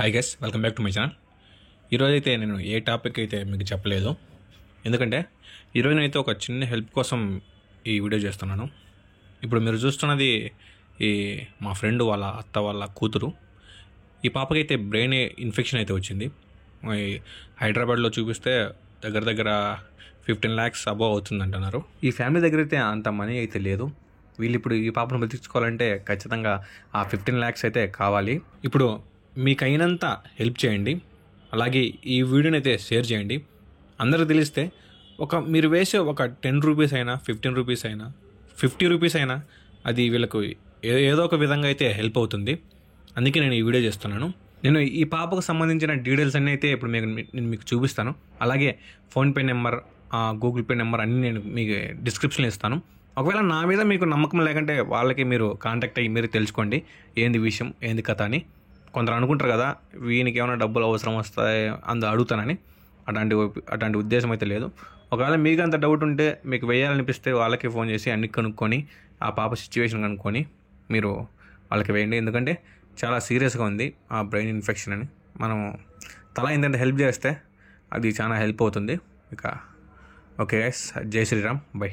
Hi guys, welcome back to my channel. ఈరోజు అయితే నేను ఏ టాపిక్ అయితే మీకు చెప్పలేదు, ఎందుకంటే ఈరోజు నేనైతే ఒక చిన్న హెల్ప్ కోసం ఈ వీడియో చేస్తున్నాను. ఇప్పుడు మీరు చూస్తున్నది మా ఫ్రెండ్ వాళ్ళ అత్త వాళ్ళ కూతురు. ఈ పాపకైతే బ్రెయిన్ ఇన్ఫెక్షన్ అయితే వచ్చింది. హైదరాబాద్లో చూపిస్తే దగ్గర 15 lakhs అబవ్ అవుతుంది అంటున్నారు. ఈ ఫ్యామిలీ దగ్గర అయితే అంత మనీ అయితే లేదు. వీళ్ళు ఇప్పుడు ఈ పాపను బతికించుకోవాలంటే ఖచ్చితంగా ఆ 15 lakhs అయితే కావాలి. ఇప్పుడు మీకు అయినంత హెల్ప్ చేయండి, అలాగే ఈ వీడియోని అయితే షేర్ చేయండి. అందరికి తెలిస్తే మీరు వేసే ఒక 10 రూపీస్ అయినా, 15 రూపీస్ అయినా, 50 రూపీస్ అయినా అది వీళ్ళకు ఏదో ఒక విధంగా అయితే హెల్ప్ అవుతుంది. అందుకే నేను ఈ వీడియో చేస్తున్నాను. నేను ఈ పాపకు సంబంధించిన డీటెయిల్స్ అన్నీ అయితే ఇప్పుడు నేను మీకు చూపిస్తాను. అలాగే PhonePe number, Google pay number అన్నీ నేను మీకు డిస్క్రిప్షన్లో ఇస్తాను. ఒకవేళ నా మీద మీకు నమ్మకం లేకుంటే వాళ్ళకి మీరు కాంటాక్ట్ అయ్యి మీరు తెలుసుకోండి ఏంది విషయం, ఏంది కథ అని. కొందరు అనుకుంటారు కదా, వీనికి ఏమైనా డబ్బులు అవసరం వస్తాయి అడుగుతానని. అట్లాంటి ఉద్దేశం అయితే లేదు. ఒకవేళ మీకు అంత డౌట్ ఉంటే, మీకు వేయాలనిపిస్తే వాళ్ళకి ఫోన్ చేసి అన్ని కనుక్కొని ఆ పాప సిచ్యువేషన్ కనుక్కొని మీరు వాళ్ళకి వేయండి. ఎందుకంటే చాలా సీరియస్గా ఉంది ఆ బ్రెయిన్ ఇన్ఫెక్షన్ అని. మనం తల ఏంటంటే హెల్ప్ చేస్తే అది చాలా హెల్ప్ అవుతుంది. ఇక ఓకే గైస్, జై శ్రీరామ్, బై.